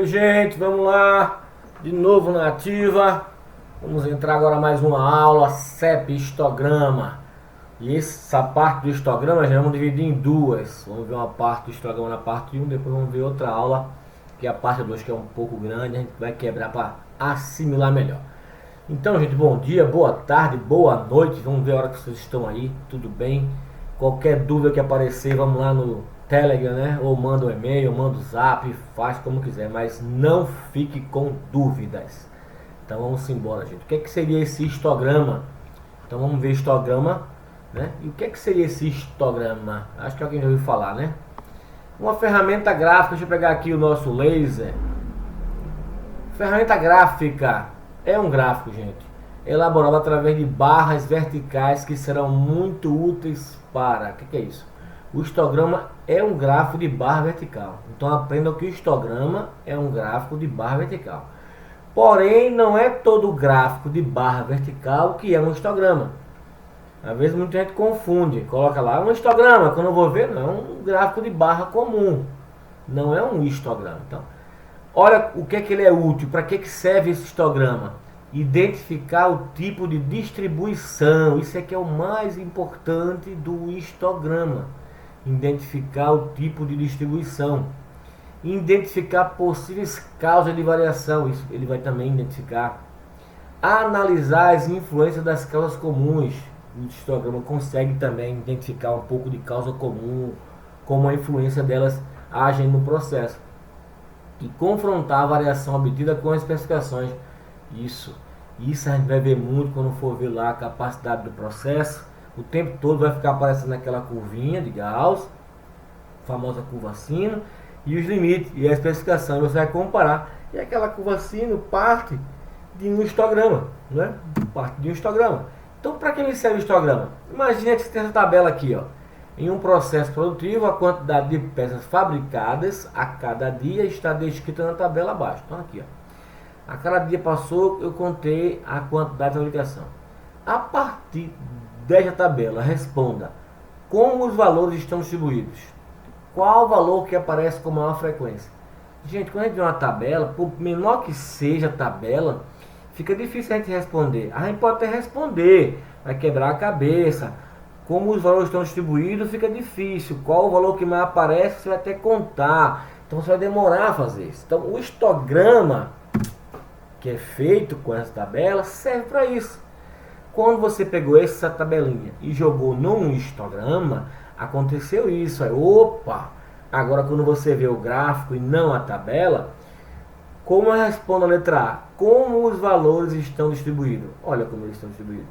gente, vamos lá, de novo na ativa. Vamos entrar agora mais uma aula, CEP histograma. E essa parte do histograma já vamos dividir em duas. Vamos ver uma parte do histograma na parte 1, depois vamos ver outra aula, que é a parte 2, que é um pouco grande, a gente vai quebrar para assimilar melhor. Então, gente, bom dia, boa tarde, boa noite. Vamos ver a hora que vocês estão aí, tudo bem? Qualquer dúvida que aparecer, vamos lá no Telegram, né? Ou manda um e-mail, manda um zap, faz como quiser, mas não fique com dúvidas. Então vamos embora, gente. O que é que seria esse histograma? Então vamos ver histograma, né? E o que é que seria esse histograma? Acho que alguém já ouviu falar, né? Uma ferramenta gráfica, deixa eu pegar aqui o nosso laser. Ferramenta gráfica é um gráfico, gente, elaborado através de barras verticais que serão muito úteis para... O que é isso? O histograma é um gráfico de barra vertical. Então aprendam que o histograma é um gráfico de barra vertical. Porém, não é todo gráfico de barra vertical que é um histograma. Às vezes muita gente confunde, coloca lá um histograma, quando eu vou ver, não, é um gráfico de barra comum. Não é um histograma. Então, olha o que é que ele é útil, para que serve esse histograma. Identificar o tipo de distribuição, isso é que é o mais importante do histograma. Identificar o tipo de distribuição. Identificar possíveis causas de variação, isso ele vai também identificar. Analisar as influências das causas comuns. O histograma consegue também identificar um pouco de causa comum, como a influência delas agem no processo. E confrontar a variação obtida com as especificações. Isso a gente vai ver muito quando for ver lá a capacidade do processo. O tempo todo vai ficar aparecendo aquela curvinha de Gauss, famosa curva sino, e os limites e a especificação. Você vai comparar, e aquela curva sino parte de um histograma, né? Parte de um histograma. Então, para que serve o histograma? Imagina que você tem essa tabela aqui, ó. Em um processo produtivo, a quantidade de peças fabricadas a cada dia está descrita na tabela abaixo. Então, aqui, ó. A cada dia passou, eu contei a quantidade de fabricação. A partir desta tabela, responda como os valores estão distribuídos. Qual o valor que aparece com maior frequência? Gente, quando a gente vê uma tabela, por menor que seja a tabela, fica difícil a gente responder. A gente pode até responder, vai quebrar a cabeça. Como os valores estão distribuídos, fica difícil. Qual o valor que mais aparece, você vai ter que contar. Então você vai demorar a fazer isso. Então o histograma, que é feito com essa tabela, serve para isso. Quando você pegou essa tabelinha e jogou num histograma, aconteceu isso. Aí, opa! Agora quando você vê o gráfico e não a tabela, como eu respondo a letra A? Como os valores estão distribuídos? Olha como eles estão distribuídos.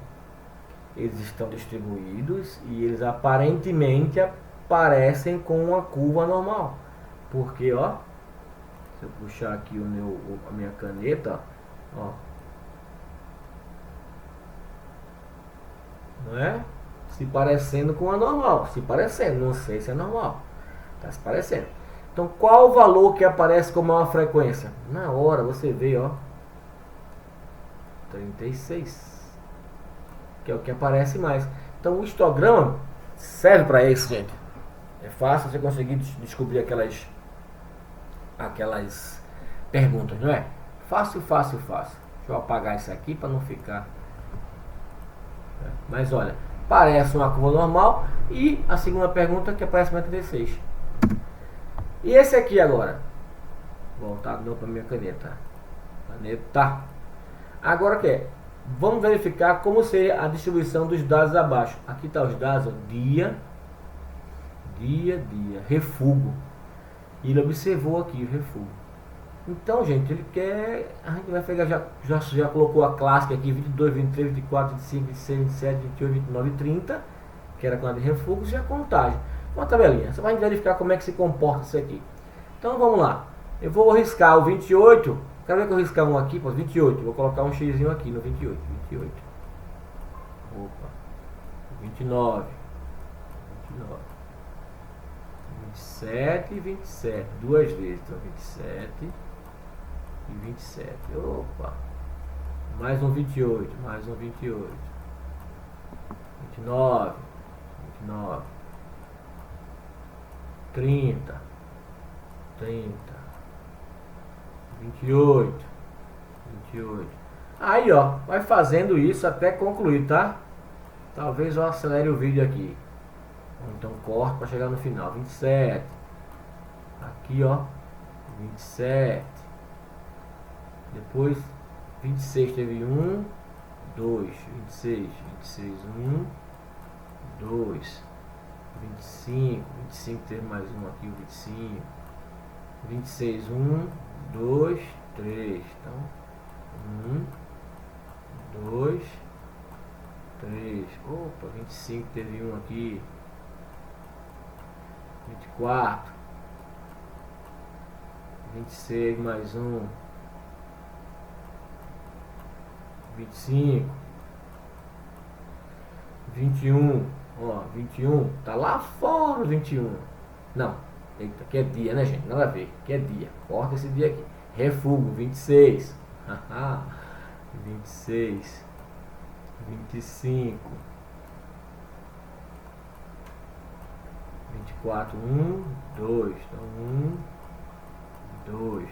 Eles estão distribuídos e eles aparentemente aparecem com uma curva normal. Porque, ó, se eu puxar aqui a minha caneta, ó, não é? Se parecendo com a normal. Se parecendo, não sei se é normal. Está se parecendo. Então, qual o valor que aparece com maior frequência? Na hora você vê, ó, 36, que é o que aparece mais. Então, o histograma serve para isso, gente. É fácil você conseguir descobrir aquelas perguntas, não é? Fácil. Deixa eu apagar isso aqui para não ficar. Mas olha, parece uma curva normal. E a segunda pergunta que aparece mais 36. E esse aqui agora? Voltar de novo para minha caneta. Agora que é? Vamos verificar como seria a distribuição dos dados abaixo. Aqui está os dados, ó, dia, refúgio. Ele observou aqui o refúgio. Então, gente, ele quer... A gente vai pegar, já colocou a clássica aqui, 22, 23, 24, 25, 26, 27, 28, 29 e 30, que era a quantidade de refúgios, e a contagem. Uma tabelinha. Só para a gente verificar como é que se comporta isso aqui. Então, vamos lá. Eu vou riscar o 28. Quero ver que eu riscar um aqui, pô, 28. Vou colocar um xzinho aqui no 28. 28. Opa. 29. 27 e 27. Duas vezes. Então, 27 e 27. Opa. Mais um 28. Mais um 28. 29. 30. 28. 28. Aí, ó, vai fazendo isso até concluir, tá? Talvez eu acelere o vídeo aqui. Então corto para chegar no final. 27. Aqui, ó. 27. Depois 26 teve 1, 2, 26, 26, 1, 2, 25, 25 teve mais um aqui, o 25, 26, 1, 2, 3, então 1, 2, 3, opa, 25 teve um aqui, 24, 26 mais um, 25, 21, ó, 21, tá lá fora o 21. Não, eita, aqui é dia, né, gente? Nada a ver, aqui é dia. Corta esse dia aqui. Refugo, 26. 26, 25, 24, 1, 2, então 1, 2,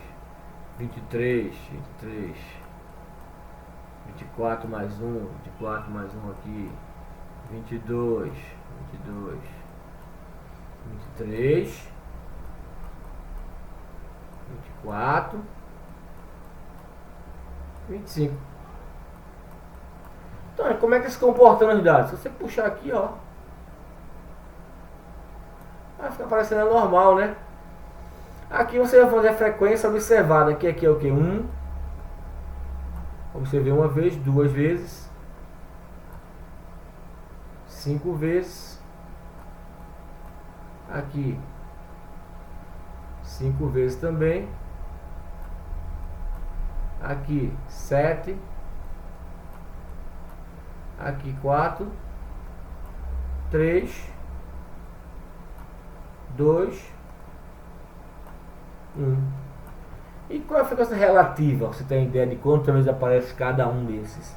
23, 23, 24 mais um, 24 mais um aqui, 22, 22, 23, 24, 25. Então, como é que se comporta nas dados? Se você puxar aqui, ó, vai ficar parecendo normal, né? Aqui você vai fazer a frequência observada. Aqui é o que? 1. Observei uma vez, duas vezes, 5 vezes. Aqui 5 vezes também. Aqui 7. Aqui 4, 3, 2, 1. E qual é a frequência relativa? Você tem ideia de quantas vezes aparece cada um desses?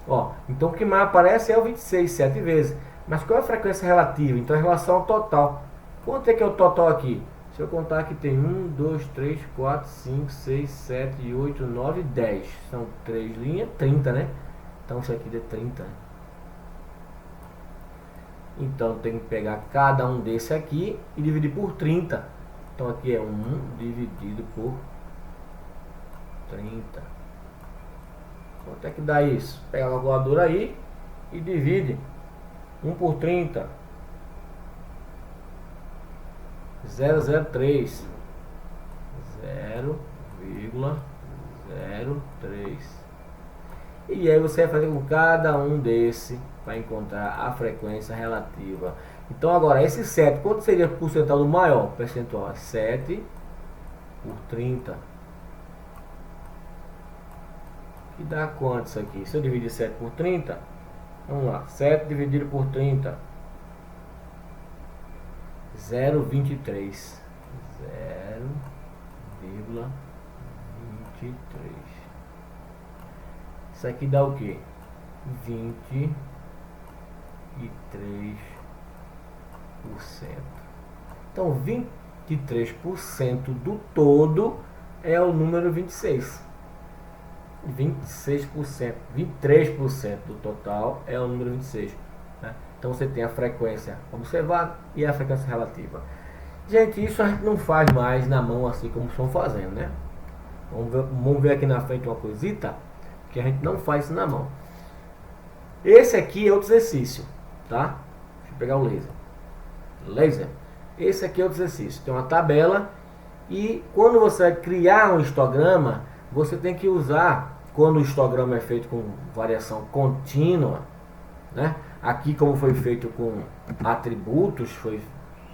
Ó, então o que mais aparece é o 26, 7 vezes. Mas qual é a frequência relativa? Então em relação ao total. Quanto é que é o total aqui? Se eu contar aqui tem 1, 2, 3, 4, 5, 6, 7, 8, 9, 10. São 3 linhas, 30, né? Então isso aqui dá 30. Então tem que pegar cada um desse aqui e dividir por 30. Então aqui é 1 dividido por 30. Quanto é que dá isso? Pega a calculadora aí e divide 1 por 30. 0,03. 0,03. E aí você vai fazer com cada um desse para encontrar a frequência relativa. Então agora esse 7, quanto seria o percentual do maior? Percentual é 7 por 30. Que dá quanto isso aqui? Se eu dividir 7 por 30, vamos lá, 7 dividido por 30, 0,23. 0,23. Isso aqui dá o que? 23%. Então 23% do todo é o número 26. 26%, 23% do total é o número 26, né? Então você tem a frequência observada e a frequência relativa. Gente, isso a gente não faz mais na mão assim como estão fazendo, né? Vamos ver aqui na frente uma coisita que a gente não faz isso na mão. Esse aqui é outro exercício, tá? Deixa eu pegar o laser. Esse aqui é outro exercício. Tem uma tabela e quando você vai criar um histograma, você tem que usar, quando o histograma é feito com variação contínua, né? Aqui como foi feito com atributos, foi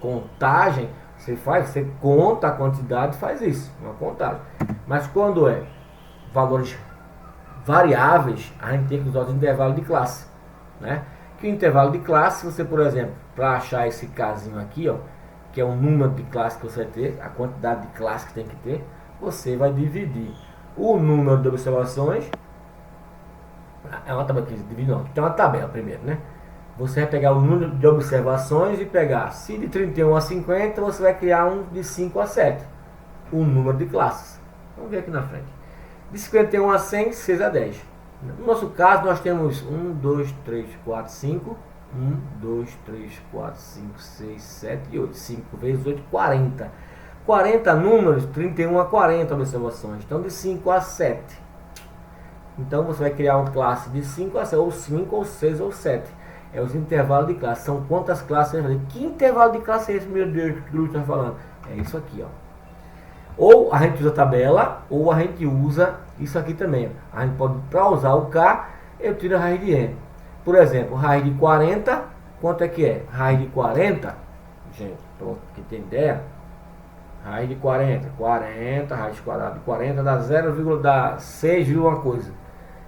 contagem, você conta a quantidade e faz isso, uma contagem. Mas quando é valores variáveis, a gente tem que usar o intervalo de classe, né? Que o intervalo de classe, você, por exemplo, para achar esse casinho aqui, ó, que é o número de classe que você vai ter, a quantidade de classe que tem que ter, você vai dividir o número de observações. É uma tabela que divide, não, tem uma tabela primeiro, né? Você vai pegar o número de observações e pegar, se de 31 a 50, você vai criar um de 5 a 7, o número de classes. Vamos ver aqui na frente. De 51 a 100, 6 a 10. No nosso caso, nós temos 1, 2, 3, 4, 5. 1, 2, 3, 4, 5, 6, 7 e 8. 5 vezes 8, 40. 40 números, 31 a 40 observações. Então, de 5 a 7. Então, você vai criar uma classe de 5 a 7, ou 5, ou 6, ou 7. É os intervalos de classe. São quantas classes você vai fazer? Que intervalo de classe é esse, meu Deus, que o está falando? É isso aqui, ó. Ou a gente usa tabela, ou a gente usa isso aqui também. A gente pode, para usar o K, eu tiro a raiz de N. Por exemplo, raiz de 40, quanto é que é? Raiz de 40, gente, para quem tem ideia, raiz de 40, 40, raiz quadrada de 40 dá 0, dá 6, uma coisa.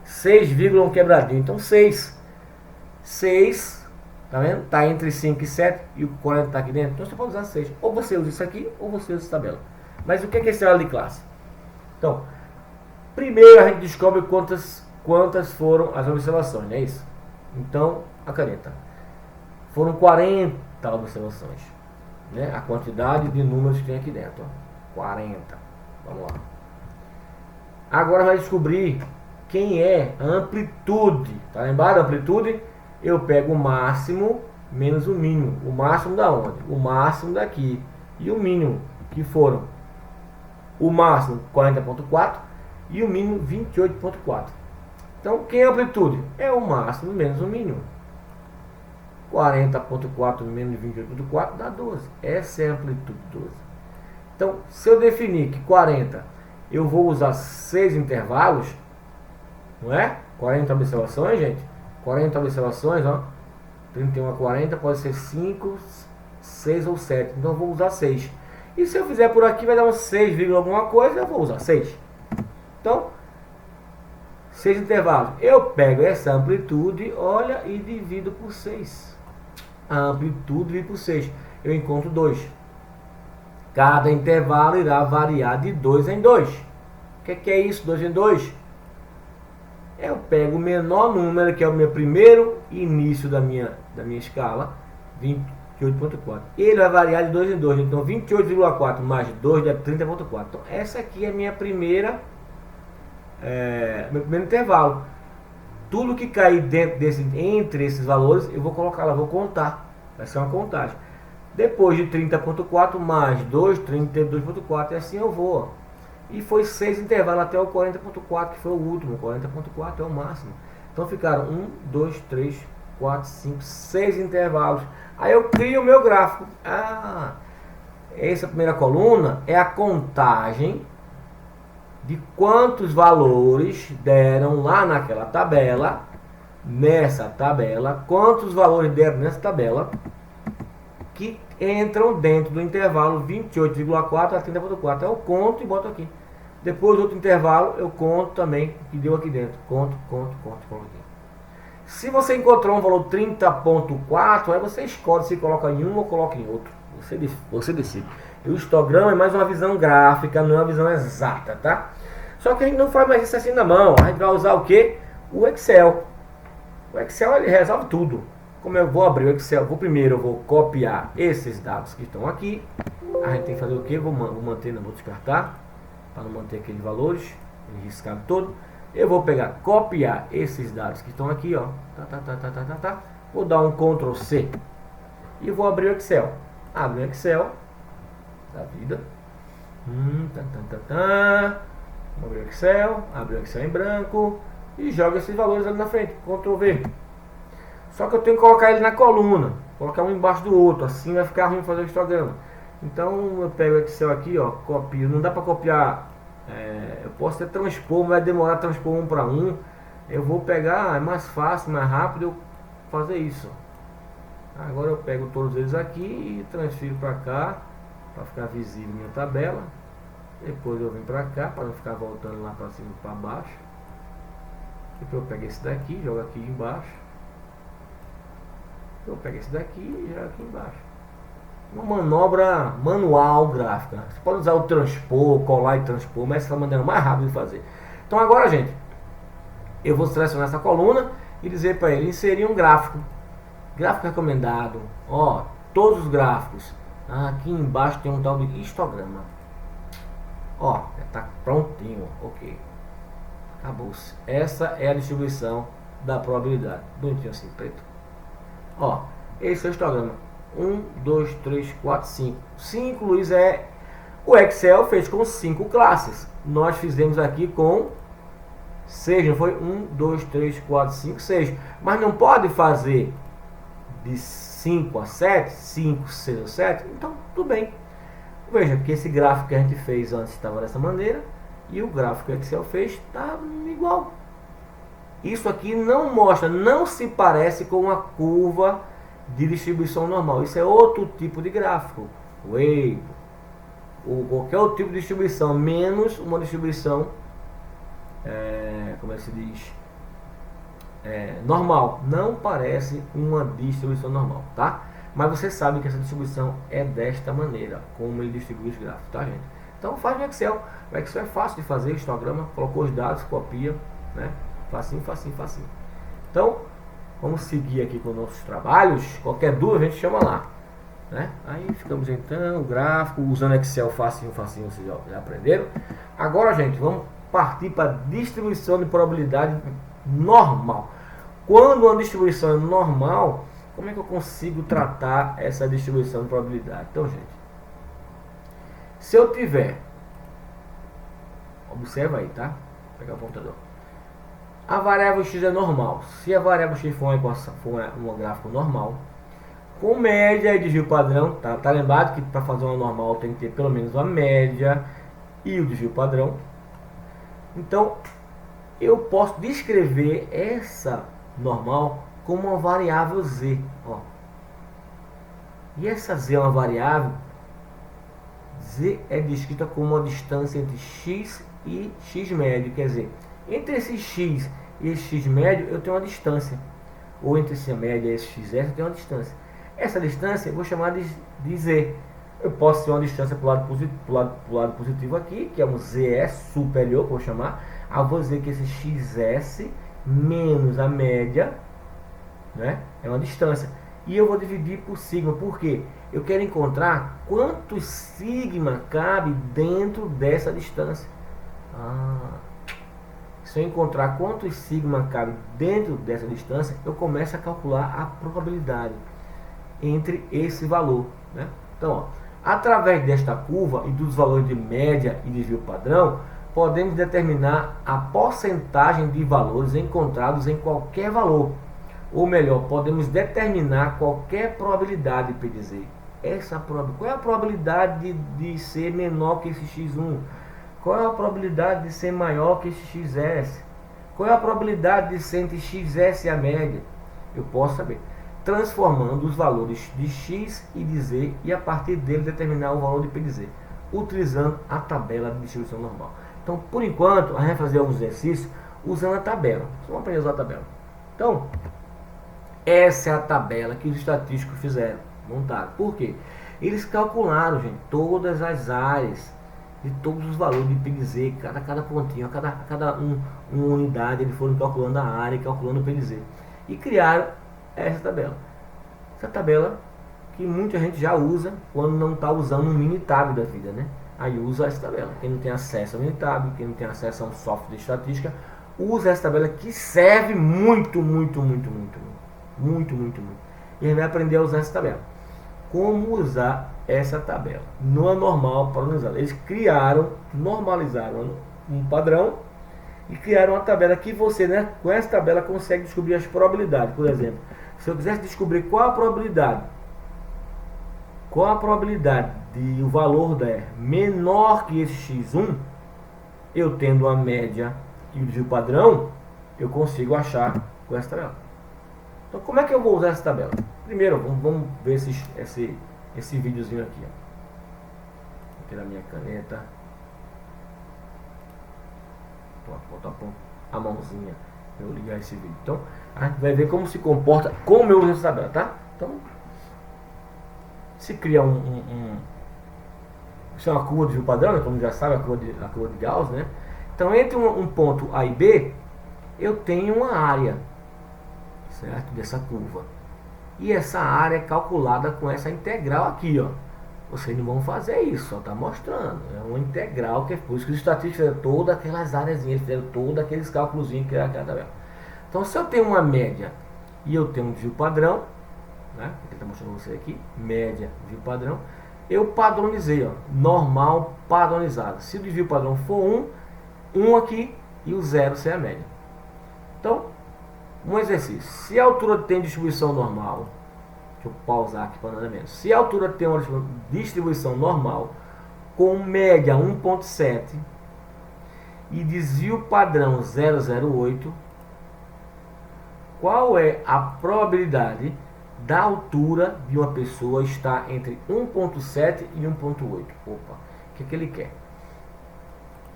6, um quebradinho, então 6. 6, tá vendo? Tá entre 5 e 7 e o 40 tá aqui dentro, então você pode usar 6. Ou você usa isso aqui, ou você usa essa tabela. Mas o que é esse intervalo de classe? Então, primeiro a gente descobre quantas foram as observações, não é isso? Então, a caneta. Foram 40 observações, né? A quantidade de números que tem aqui dentro, ó. 40. Vamos lá. Agora vai descobrir quem é a amplitude. Tá lembrado a amplitude? Eu pego o máximo menos o mínimo. O máximo da onde? O máximo daqui. E o mínimo, que foram o máximo 40.4 e o mínimo 28.4. Então, quem é a amplitude? É o máximo menos o mínimo. 40.4 menos 28.4 dá 12. Essa é a amplitude 12. Então, se eu definir que 40, eu vou usar 6 intervalos, não é? 40 observações, gente. 40 observações, ó. 31 a 40 pode ser 5, 6 ou 7. Então, eu vou usar 6. E se eu fizer por aqui, vai dar um 6, alguma coisa, eu vou usar 6. Então, 6 intervalos. Eu pego essa amplitude, olha, e divido por 6. A amplitude dividido por 6. Eu encontro 2. Cada intervalo irá variar de 2 em 2. O que é isso, 2 em 2? Eu pego o menor número, que é o meu primeiro início da minha escala, 28.4. Ele vai variar de 2 em 2. Então, 28,4 mais 2 dá 30.4. Então, essa aqui é a minha meu primeiro intervalo. Tudo que cair dentro entre esses valores, eu vou colocar lá, vou contar. Vai ser uma contagem. Depois de 30.4 mais 2, 32.4. E assim eu vou. Ó. E foi 6 intervalos até o 40.4, que foi o último. 40.4 é o máximo. Então ficaram 1, 2, 3, 4, 5, 6 intervalos. Aí eu crio o meu gráfico. Essa primeira coluna é a contagem de quantos valores deram lá naquela tabela, nessa tabela, quantos valores deram nessa tabela, que entram dentro do intervalo 28,4 a 30.4. Eu conto e boto aqui. Depois do outro intervalo, eu conto também o que deu aqui dentro. Conto aqui. Se você encontrou um valor 30.4, aí você escolhe se coloca em um ou coloca em outro. Você decide. O histograma é mais uma visão gráfica, não é uma visão exata, tá? Só que a gente não faz mais isso assim na mão. A gente vai usar o que? O Excel. O Excel ele resolve tudo. Como eu vou abrir o Excel, primeiro eu vou copiar esses dados que estão aqui. A gente tem que fazer o que? Vou manter, não vou descartar, para não manter aqueles valores riscado todo. Eu vou pegar, copiar esses dados que estão aqui, ó. Vou dar um Ctrl C e vou abrir o Excel. Abre o Excel da vida. Abre o Excel em branco e joga esses valores ali na frente. Ctrl V. Só que eu tenho que colocar ele na coluna, colocar um embaixo do outro, assim vai ficar ruim fazer o histograma. Então eu pego o Excel aqui, ó, copio. Não dá para copiar. Eu posso até transpor, mas vai demorar a transpor um para um. Eu vou pegar, é mais fácil, mais rápido eu fazer isso. Agora eu pego todos eles aqui e transfiro para cá, para ficar visível minha tabela. Depois eu venho para cá, para não ficar voltando lá para cima e para baixo. Depois eu pego esse daqui, jogo aqui embaixo. Eu pego esse daqui e jogo aqui embaixo. Uma manobra manual gráfica. Você pode usar o transpor, colar e transpor, mas essa é a maneira mais rápida de fazer. Então agora, gente, eu vou selecionar essa coluna e dizer para ele inserir um gráfico. Gráfico recomendado. Ó, todos os gráficos. Aqui embaixo tem um tal de histograma. Ó, já está prontinho, ok. Acabou-se. Essa é a distribuição da probabilidade. Bonitinho assim, preto. Ó, esse é o histograma. 1, 2, 3, 4, 5. 5, Luiz, é... O Excel fez com 5 classes. Nós fizemos aqui com 6, não foi? 1, 2, 3, 4, 5, 6. Mas não pode fazer de 5 a 7, 5, 6 a 7. Então, tudo bem. Veja que esse gráfico que a gente fez antes estava dessa maneira. E o gráfico que o Excel fez está igual. Isso aqui não mostra, não se parece com uma curva de distribuição normal. Isso é outro tipo de gráfico. Wave. Ou qualquer outro tipo de distribuição, menos uma distribuição, como é que se diz? Normal. Não parece uma distribuição normal, tá? Mas você sabe que essa distribuição é desta maneira, como ele distribui os gráficos, tá, gente? Então faz no Excel. O Excel é fácil de fazer, histograma, colocou os dados, copia, né? Facinho, facinho, facinho. Então, vamos seguir aqui com nossos trabalhos. Qualquer dúvida a gente chama lá, né? Aí ficamos então, o gráfico, usando Excel facinho, facinho, vocês já aprenderam. Agora, gente, vamos partir para a distribuição de probabilidade normal. Quando uma distribuição é normal, como é que eu consigo tratar essa distribuição de probabilidade? Então, gente, se eu tiver, observa aí, tá? Vou pegar o computador. A variável x é normal. Se a variável x for um gráfico normal, com média e desvio padrão, tá lembrado que para fazer uma normal tem que ter pelo menos uma média e o desvio padrão. Então, eu posso descrever essa normal como uma variável z. Ó. E essa z é uma variável. Z é descrita como uma distância entre x e x médio, quer dizer, entre esse x e esse x médio eu tenho uma distância, ou entre essa média e esse xs eu tenho uma distância. Essa distância eu vou chamar de z. Eu posso ter uma distância para o lado positivo aqui, que é um zs superior, que eu vou chamar. Eu vou dizer que esse xs menos a média, né, é uma distância. E eu vou dividir por sigma, por quê? Eu quero encontrar quantos sigma cabe dentro dessa distância. Se eu encontrar quantos sigma cabe dentro dessa distância, eu começo a calcular a probabilidade entre esse valor, né? Então, ó, através desta curva e dos valores de média e desvio padrão, podemos determinar a porcentagem de valores encontrados em qualquer valor. Ou melhor, podemos determinar qualquer probabilidade, para dizer, qual é a probabilidade de ser menor que esse x1? Qual é a probabilidade de ser maior que esse xs? Qual é a probabilidade de ser entre xs e a média? Eu posso saber, transformando os valores de x e de z e a partir dele determinar o valor de p de z, utilizando a tabela de distribuição normal. Então, por enquanto, a gente vai fazer alguns exercícios usando a tabela. Vamos aprender a usar a tabela. Então, essa é a tabela que os estatísticos fizeram, montaram. Por quê? Eles calcularam, gente, todas as áreas de todos os valores de P de Z, cada pontinho, cada uma unidade, eles foram calculando a área e calculando o P de Z. E criaram essa tabela. Essa tabela que muita gente já usa quando não está usando um Minitab da vida, né? Aí usa essa tabela. Quem não tem acesso ao Minitab, quem não tem acesso a um software de estatística, usa essa tabela que serve muito. E a gente vai aprender a usar essa tabela. Como usar essa tabela? No normal padronizado. Eles normalizaram um padrão e criaram uma tabela que você, né, com essa tabela consegue descobrir as probabilidades. Por exemplo, se eu quisesse descobrir qual a probabilidade de o valor der menor que esse x1, eu tendo a média e o desvio padrão, eu consigo achar com essa tabela. Então, como é que eu vou usar essa tabela? Primeiro, vamos ver esse videozinho aqui. Ó. Vou tirar minha caneta. Vou botar a mãozinha para eu ligar esse vídeo. Então, a gente vai ver como se comporta, como eu uso essa tabela, tá? Então, se cria isso é uma curva de desvio padrão, né? Todo mundo já sabe a curva de Gauss, né? Então, entre um ponto A e B, eu tenho uma área, certo? Dessa curva. E essa área é calculada com essa integral aqui, ó. Vocês não vão fazer isso, só está mostrando. É uma integral, que é por isso que os estatísticos fizeram todas aquelas áreas, fizeram todos aqueles cálculos que é aquela tabela. Então, se eu tenho uma média e eu tenho um desvio padrão, né? Ele está mostrando você aqui, média, desvio padrão, eu padronizei, ó, normal padronizado. Se o desvio padrão for 1 aqui e o 0 ser a média. Então, um exercício. Se a altura tem distribuição normal, deixa eu pausar aqui para nada menos. Se a altura tem uma distribuição normal com média 1.7 e desvio padrão 0,08, qual é a probabilidade da altura de uma pessoa estar entre 1.7 e 1.8? Opa, o que ele quer?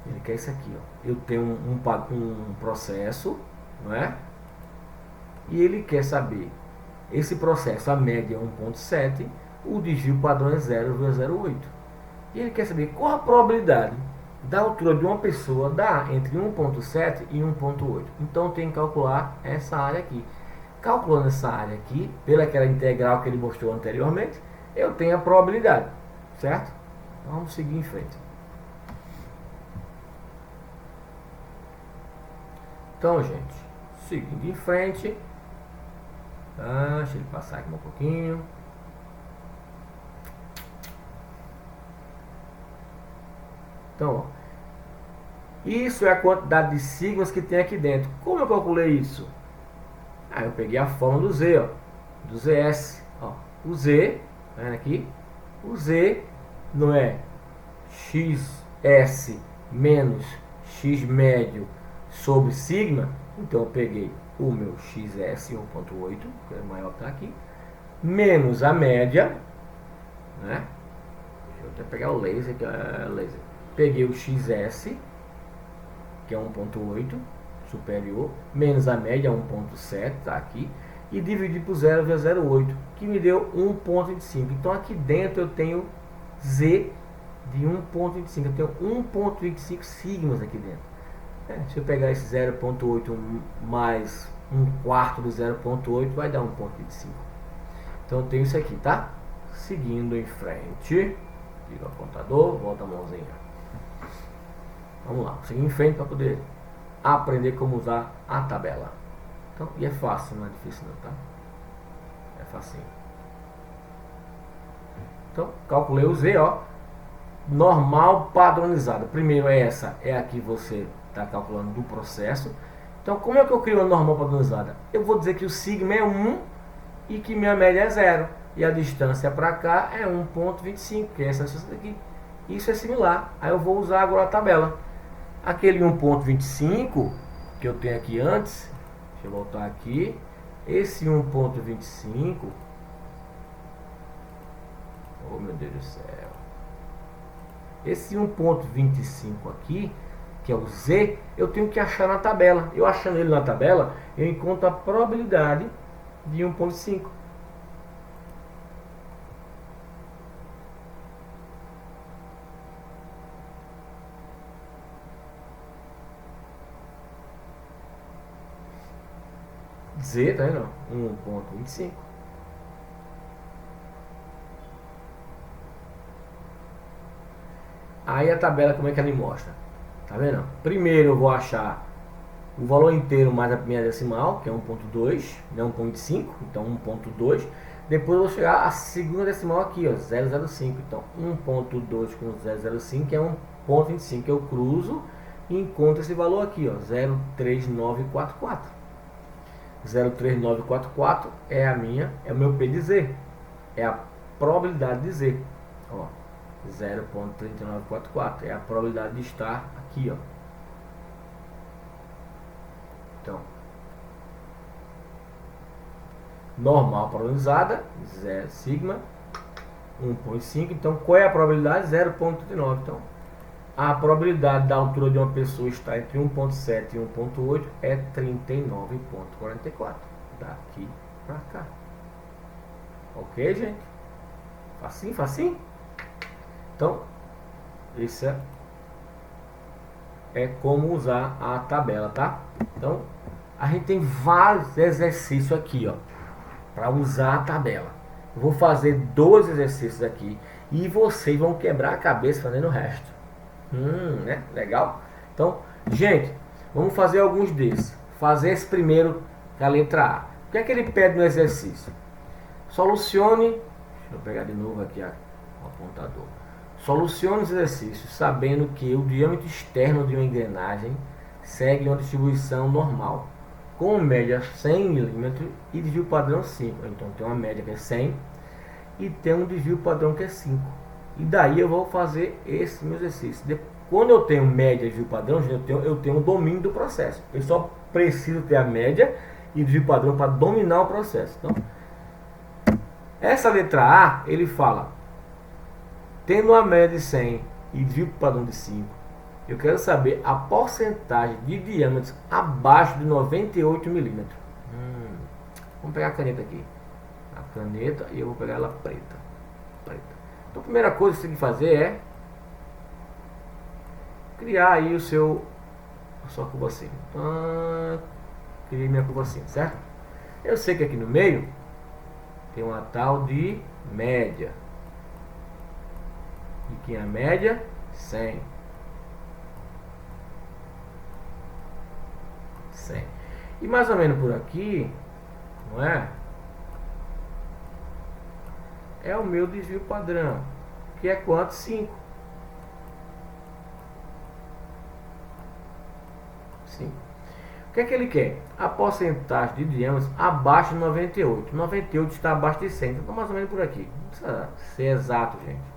Ele quer isso aqui, ó. Eu tenho um processo, não é? E ele quer saber esse processo, a média é 1.7, o desvio padrão é 0,08. E ele quer saber qual a probabilidade da altura de uma pessoa dar entre 1.7 e 1.8. Então tem que calcular essa área aqui. Calculando essa área aqui, pelaquela integral que ele mostrou anteriormente, eu tenho a probabilidade, certo? Vamos seguir em frente. Então, gente, seguindo em frente, deixa ele passar aqui um pouquinho. Então, ó, isso é a quantidade de sigmas que tem aqui dentro. Como eu calculei isso? Eu peguei a fórmula do Z, ó, do ZS. Ó, o Z, tá vendo aqui? O Z não é XS menos X médio sobre sigma. Então eu peguei o meu XS 1.8, que é maior que está aqui, menos a média, né? Deixa eu até pegar o laser, que é laser. Peguei o XS, que é 1.8, superior, menos a média 1.7, tá aqui, e dividi por 0,08, que me deu 1.25. Então aqui dentro eu tenho Z de 1.25, eu tenho 1.25 sigmas aqui dentro. Se eu pegar esse 0.8 mais 1/4 do 0.8, vai dar 1.25. Então eu tenho isso aqui, tá? Seguindo em frente, liga o apontador, volta a mãozinha. Vamos lá, seguir em frente para poder aprender como usar a tabela. Então, e é fácil, não é difícil não, tá? É facinho. Então, calculei o Z, ó. Normal padronizada. Primeiro é essa, é aqui você está calculando do processo. Então, como é que eu crio a normal padronizada? Eu vou dizer que o sigma é 1 e que minha média é 0. E a distância para cá é 1.25, que é essa distância daqui. Isso é similar. Aí eu vou usar agora a tabela. Aquele 1.25 que eu tenho aqui antes, deixa eu voltar aqui, esse 1.25, oh meu Deus do céu, esse 1.25 aqui, que é o Z, eu tenho que achar na tabela. Eu achando ele na tabela, eu encontro a probabilidade de 1.5. Z, tá vendo? 1.25. Aí a tabela, como é que ela me mostra? Tá vendo? Primeiro eu vou achar o valor inteiro mais a primeira decimal, que é 1.2, não 1.5, então 1.2. Depois eu vou chegar a segunda decimal aqui, ó, 0,05. Então 1.2 com 0,05 é 1.25. Eu cruzo e encontro esse valor aqui, ó, 0,3944. 0,3944 é o meu P de Z, é a probabilidade de Z, ó, 0,3944 é a probabilidade de estar aqui, ó. Então, normal padronizada, 0 sigma, 1.5. Então, qual é a probabilidade? 0,39. Então, a probabilidade da altura de uma pessoa estar entre 1.7 e 1.8 é 39,44. Daqui para cá. Ok, gente? Facinho, facinho? Então, esse é como usar a tabela, tá? Então, a gente tem vários exercícios aqui, ó, para usar a tabela. Eu vou fazer 2 exercícios aqui e vocês vão quebrar a cabeça fazendo o resto. Né? Legal? Então, gente, vamos fazer alguns desses. Fazer esse primeiro, que é a letra A. O que é que ele pede no exercício? Solucione, deixa eu pegar de novo aqui o apontador. Solucione os exercícios sabendo que o diâmetro externo de uma engrenagem segue uma distribuição normal, com média 100 mm e desvio padrão 5. Então tem uma média que é 100 e tem um desvio padrão que é 5. E daí eu vou fazer esse meu exercício. Quando eu tenho média e desvio padrão, eu tenho o domínio do processo. Eu só preciso ter a média e desvio padrão para dominar o processo. Então, essa letra A, ele fala, tendo uma média de 100 e desvio padrão de 5, eu quero saber a porcentagem de diâmetros abaixo de 98 mm. Vamos pegar a caneta aqui. A caneta, e eu vou pegar ela preta. Então a primeira coisa que você tem que fazer é criar aí a sua curva assim. Criei minha curva assim, certo? Eu sei que aqui no meio tem uma tal de média. E que é a média? 100. E mais ou menos por aqui, não é? É o meu desvio padrão, que é quanto? 5. 5. O que é que ele quer? A porcentagem de diâmetros abaixo de 98. 98 está abaixo de 100, então mais ou menos por aqui. Não precisa ser exato, gente.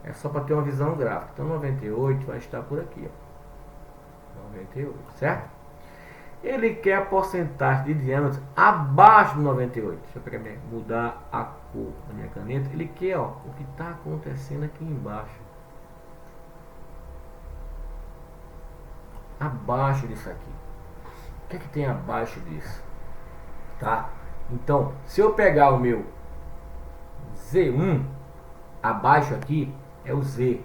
É só para ter uma visão gráfica. Então 98 vai estar por aqui, ó. 98, certo? Ele quer a porcentagem de diâmetros abaixo de 98. Deixa eu pegar, mudar a cor da minha caneta. Ele quer, ó, o que está acontecendo aqui embaixo. Abaixo disso aqui. O que é que tem abaixo disso? Tá? Então, se eu pegar o meu Z1, abaixo aqui é o Z.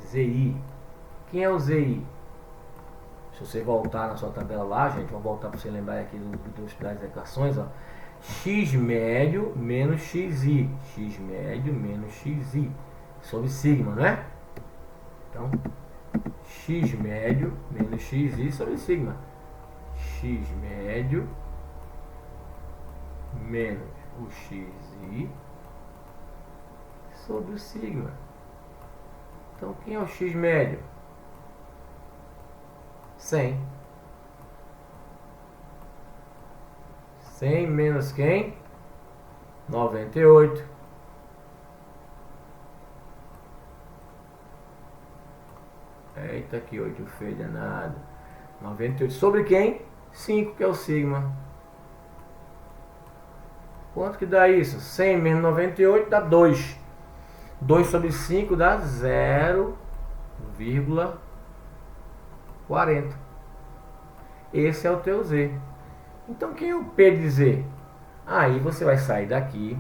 ZI. Quem é o ZI? Se você voltar na sua tabela lá, gente, vamos voltar para você lembrar aqui das equações, ó. X médio menos XI. X médio menos XI. Sobre sigma, não é? Então, X médio menos XI sobre sigma. X médio menos o XI sobre o sigma. Então, quem é o X médio? 100. 100 menos quem? 98. Eita, que 8 feio danado. 98 sobre quem? 5, que é o sigma. Quanto que dá isso? 100 menos 98 dá 2. 2 sobre 5 dá 0,40. Esse é o teu Z. Então quem é o P de Z? Aí você vai sair daqui,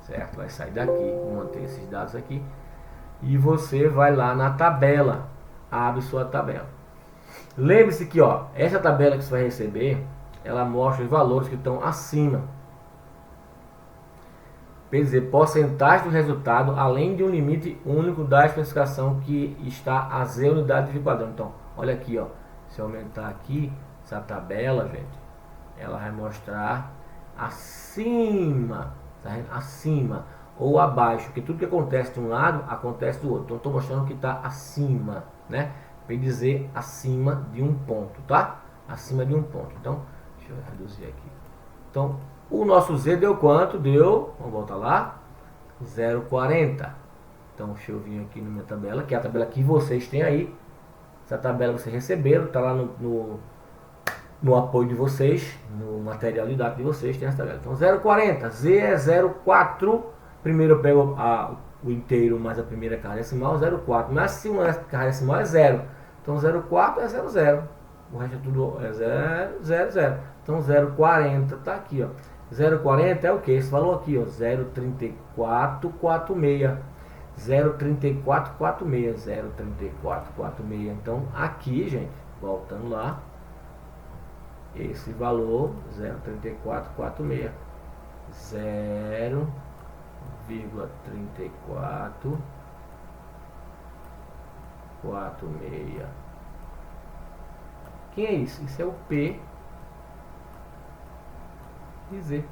certo? Vai sair daqui, vou manter esses dados aqui. E você vai lá na tabela, abre sua tabela. Lembre-se que, ó, essa tabela que você vai receber, ela mostra os valores que estão acima. Quer dizer, porcentagem do resultado, além de um limite único da especificação que está a 0 unidade de padrão. Então, olha aqui, ó, se eu aumentar aqui, essa tabela, gente, ela vai mostrar acima, tá vendo? Acima ou abaixo, porque tudo que acontece de um lado, acontece do outro. Então, estou mostrando que está acima, né? Para dizer acima de um ponto, tá? Acima de um ponto. Então, deixa eu reduzir aqui. Então, o nosso Z deu quanto? Deu, vamos voltar lá, 0,40. Então, deixa eu vir aqui na minha tabela, que é a tabela que vocês têm aí. Essa tabela vocês receberam, está lá no apoio de vocês, no material didático de vocês, tem essa tabela. Então, 0,40, Z é 0,4. Primeiro eu pego o inteiro mais a primeira carga decimal, 0,4. Mas se uma carga decimal é 0. Então, 0,4 é 0,0. O resto é tudo 0, 0, 0. Então, 0,40 está aqui, ó. 0,40 é o que? Esse valor aqui, ó, 0,3446. 0,3446. 0,3446. Então, aqui, gente, voltando lá, esse valor, 0,3446. 0,3446. Quem é isso? Isso é o P de Z.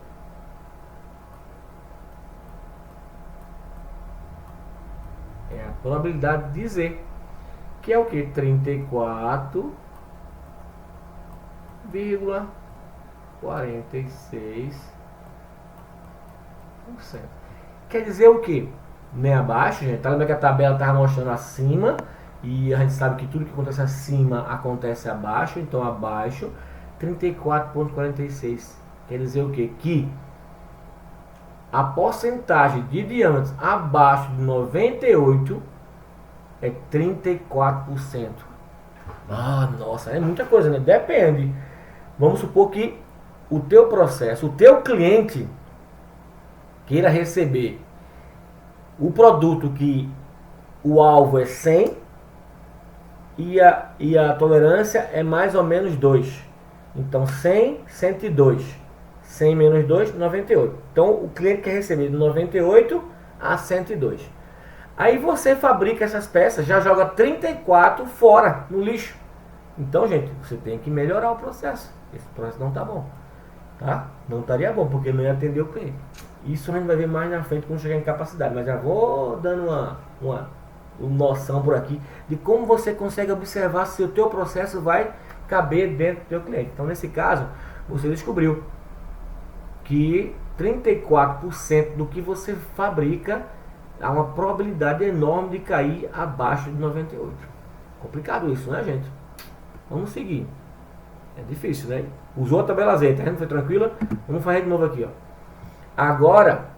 É a probabilidade de Z, que é o que? 34,46%. Quer dizer o que? Nem abaixo, gente. Tá lembrando que a tabela estava mostrando acima, e a gente sabe que tudo que acontece acima acontece abaixo, então abaixo 34,46. Quer dizer o que? Que a porcentagem de diâmetros abaixo de 98 é 34%. Ah, nossa, é muita coisa, né? Depende. Vamos supor que o teu processo, o teu cliente queira receber o produto que o alvo é 100 e a tolerância é mais ou menos 2. Então 100, 102. 100 menos 2, 98. Então o cliente quer receber de 98 a 102. Aí você fabrica essas peças, já joga 34 fora, no lixo. Então, gente, você tem que melhorar o processo. Esse processo não está bom. Tá? Não estaria bom, porque não ia atender o cliente. Isso a gente vai ver mais na frente quando chegar em capacidade. Mas já vou dando uma noção por aqui de como você consegue observar se o teu processo vai caber dentro do teu cliente. Então, nesse caso, você descobriu que 34% do que você fabrica há uma probabilidade enorme de cair abaixo de 98. Complicado isso, né, gente? Vamos seguir. É difícil, né? Usou a tabela Z, tá vendo? Foi tranquila? Vamos fazer de novo aqui, ó. Agora,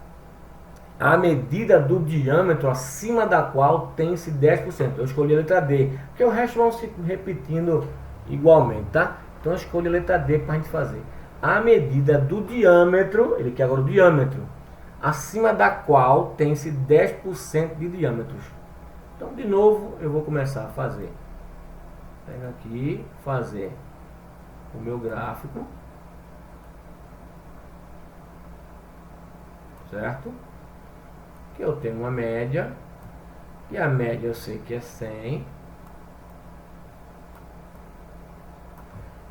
a medida do diâmetro acima da qual tem-se 10%. Eu escolhi a letra D, porque o resto vão se repetindo igualmente, tá? Então eu escolhi a letra D para a gente fazer. A medida do diâmetro, ele quer agora o diâmetro, acima da qual tem-se 10% de diâmetros. Então, de novo, eu vou começar a fazer. Pega aqui, fazer o meu gráfico. Certo? Que eu tenho uma média, e a média eu sei que é 100.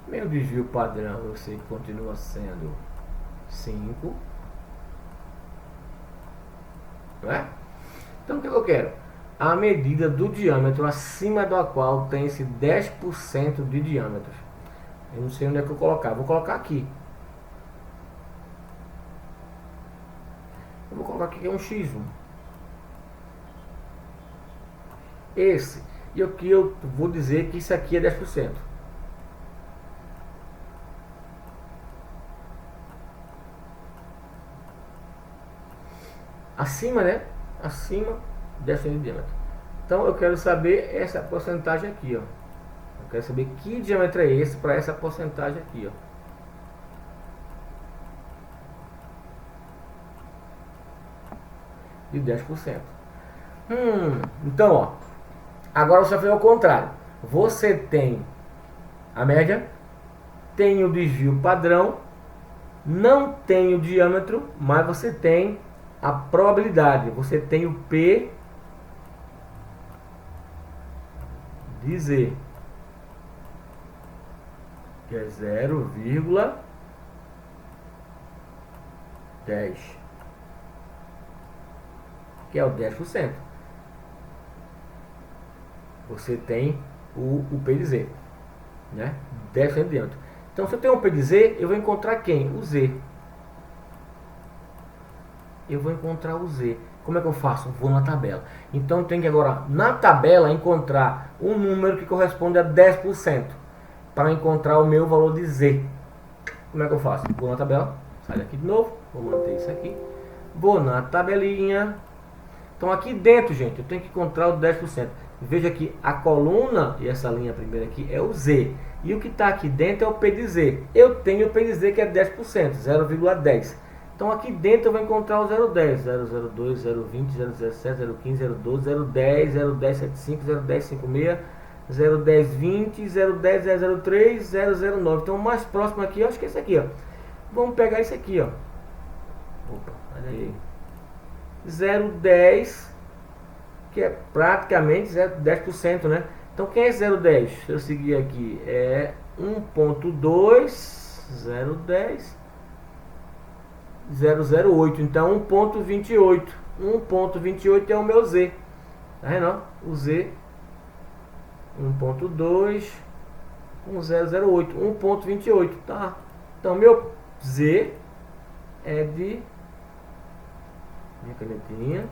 Meu desvio padrão eu sei que continua sendo 5. Não é? Então o que eu quero? A medida do diâmetro acima da qual tem-se 10% de diâmetros. Eu não sei onde é que eu colocar. Vou colocar aqui. Eu vou colocar aqui que é um X1. Esse. E aqui eu vou dizer que isso aqui é 10%. Acima, né? Acima 10% de diâmetro. Então eu quero saber essa porcentagem aqui, ó. Eu quero saber que diâmetro é esse para essa porcentagem aqui, ó. De 10%. Então, ó. Agora você fez ao contrário. Você tem a média, tem o desvio padrão, não tem o diâmetro, mas você tem a probabilidade. Você tem o P de Z, que é 0,10, que é o 10%. Você tem o P de Z, né? 10% de diâmetro. Então, se eu tenho um P de Z, eu vou encontrar quem? O Z. Eu vou encontrar o Z. Como é que eu faço? Vou na tabela. Então eu tenho que agora, na tabela, encontrar um número que corresponde a 10% para encontrar o meu valor de Z. Como é que eu faço? Vou na tabela, saio aqui de novo, vou manter isso aqui, vou na tabelinha. Então aqui dentro, gente, eu tenho que encontrar o 10%. Veja que a coluna, e essa linha primeira aqui, é o Z. E o que está aqui dentro é o P de Z. Eu tenho o P de Z que é 10%, 0,10. Então aqui dentro eu vou encontrar o 010, 002, 020, 017, 015, 012, 010, 01075, 01056, 01020, 010, 003, 009. Então o mais próximo aqui, eu acho que é esse aqui, ó. Vamos pegar esse aqui, ó. Opa, olha aí. 0,10, que é praticamente 10%, né? Então, quem é 0,10? Se eu seguir aqui, é 1,2, 0,10, 0,08. Então, 1,28. 1,28 é o meu Z. Tá vendo? O Z, 1,2 com 0,08. 1,28. Tá? Então, meu Z é de... Minha canetinha.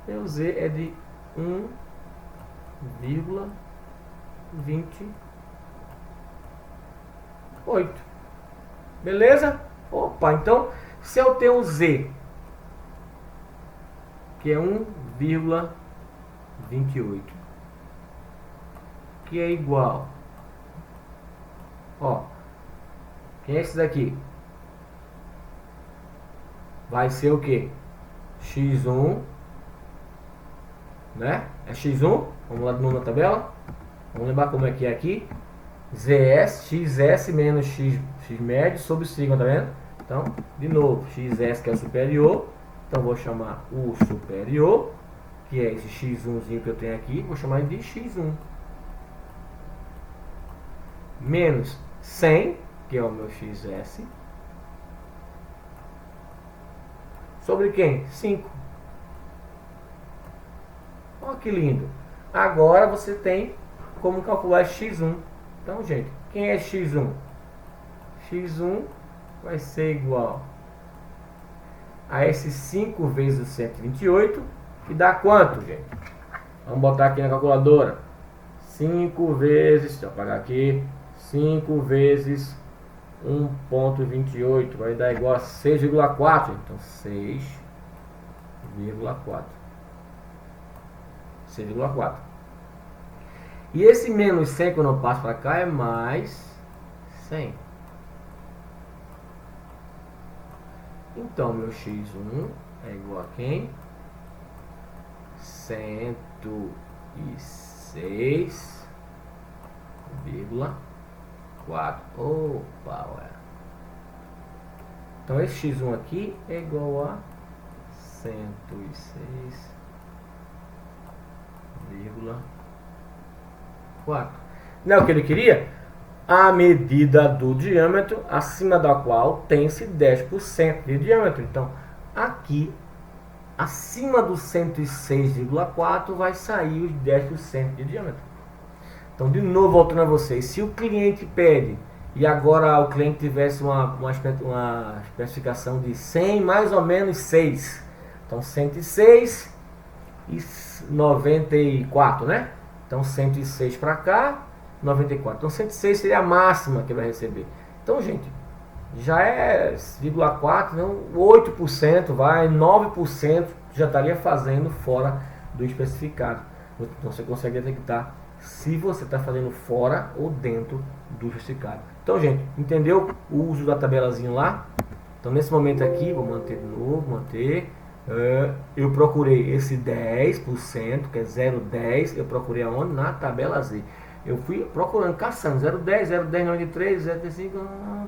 Meu Z é de 1,28. Beleza? Opa, então se eu tenho Z, que é 1,28, que é igual, ó, quem é esse daqui? Vai ser o que? X1, né? É X1, vamos lá de novo na tabela, vamos lembrar como é que é aqui, ZS, XS menos X médio sobre sigma, tá vendo? Então, de novo, XS que é o superior, então vou chamar o superior, que é esse X1zinho que eu tenho aqui, vou chamar de X1, menos 100, que é o meu XS, sobre quem? 5. Olha que lindo. Agora você tem como calcular X1. Então, gente, quem é X1? X1 vai ser igual a esse 5 vezes 128, que dá quanto, gente? Vamos botar aqui na calculadora. 5 vezes, deixa eu apagar aqui, 5 vezes 1,28 vai dar igual a 6,4. Então 6,4. 6,4. E esse menos 100 quando eu passo para cá é mais 100. Então meu x1 é igual a quem? 106,4. Opa, ué. Então esse x1 aqui é igual a 106,4. Não é o que ele queria? A medida do diâmetro acima da qual tem-se 10% de diâmetro. Então, aqui, acima do 106,4 vai sair os 10% de diâmetro. Então, de novo, voltando a vocês, se o cliente pede e agora o cliente tivesse uma especificação de 100 mais ou menos 6, então 106 e 94, né? Então 106 para cá, 94. Então 106 seria a máxima que vai receber. Então, gente, já é 0,4, não, 8%, vai, 9% já estaria fazendo fora do especificado. Então você consegue detectar se você está fazendo fora ou dentro do especificado. Então, gente, entendeu o uso da tabelazinha lá? Então, nesse momento aqui, vou manter de novo, manter. Eu procurei esse 10%, que é 0,10, eu procurei aonde? Na tabela Z. Eu fui procurando, caçando, 0,10, 0,10, 93, 0,35,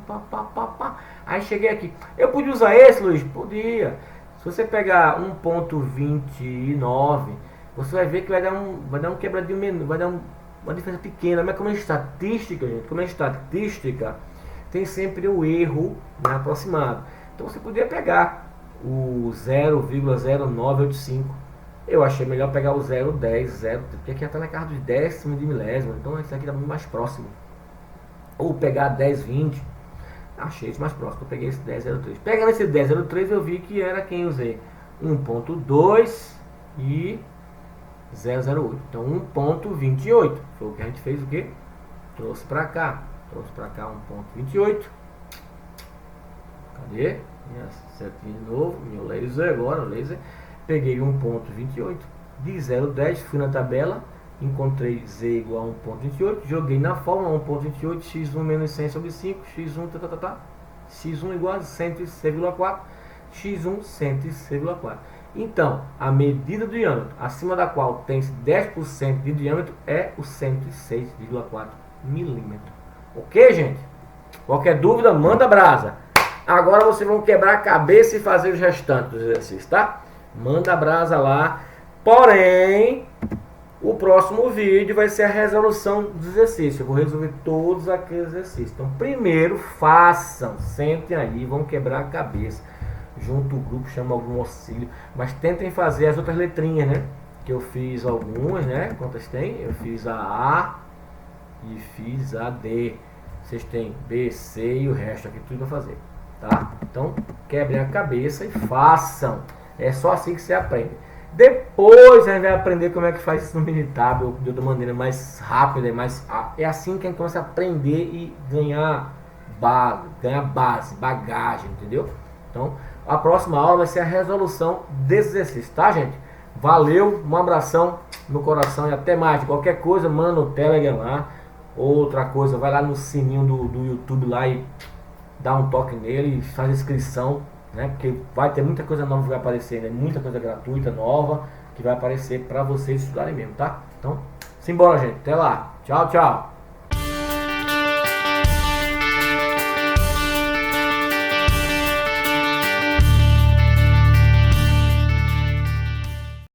pá. Aí cheguei aqui. Eu podia usar esse, Luiz? Podia. Se você pegar 1,29, você vai ver que vai dar um quebradinho menor, vai dar uma diferença pequena. Mas como é estatística, gente, como é estatística, tem sempre o erro, né, aproximado. Então você podia pegar o 0,0985. Eu achei melhor pegar o 0,10, porque aqui está na casa dos décimos de milésimo, então esse aqui está muito mais próximo. Ou pegar 10,20, achei isso mais próximo, eu peguei esse 10,03. Pegando esse 10,03 eu vi que era quem usei 1,2 e 0,08. Então 1,28 foi o que a gente fez, o que? Trouxe para cá 1,28. Cadê? Minha setinha de novo, meu laser agora, laser. Peguei 1,28 de 0,10, fui na tabela, encontrei Z igual a 1,28, joguei na fórmula 1,28, x1 menos 100 sobre 5, x1 x1 igual a 106,4, x1 106,4. Então, a medida do diâmetro acima da qual tem 10% de diâmetro é o 106,4 milímetros. Ok, gente? Qualquer dúvida, manda brasa. Agora vocês vão quebrar a cabeça e fazer os restantes dos exercícios, tá? Manda brasa lá. Porém, o próximo vídeo vai ser a resolução dos exercícios. Eu vou resolver todos aqueles exercícios. Então, primeiro façam, sentem aí, vão quebrar a cabeça. Junto o grupo, chama algum auxílio. Mas tentem fazer as outras letrinhas, né? Que eu fiz algumas, né? Quantas tem? Eu fiz a A e fiz a D. Vocês têm B, C e o resto aqui tudo para fazer, tá? Então, quebrem a cabeça e façam. É só assim que você aprende. Depois a gente vai aprender como é que faz isso no Minitab de outra maneira mais rápida e mais. É assim que a gente começa a aprender e ganhar base, bagagem, entendeu? Então, a próxima aula vai ser a resolução desse exercício, tá, gente? Valeu, um abração no coração e até mais. Qualquer coisa, manda no Telegram lá. Outra coisa, vai lá no sininho do YouTube lá e dá um toque nele e faz inscrição, né? Porque vai ter muita coisa nova que vai aparecer, né? Muita coisa gratuita, nova, que vai aparecer para vocês estudarem mesmo, tá? Então, simbora, gente. Até lá. Tchau, tchau.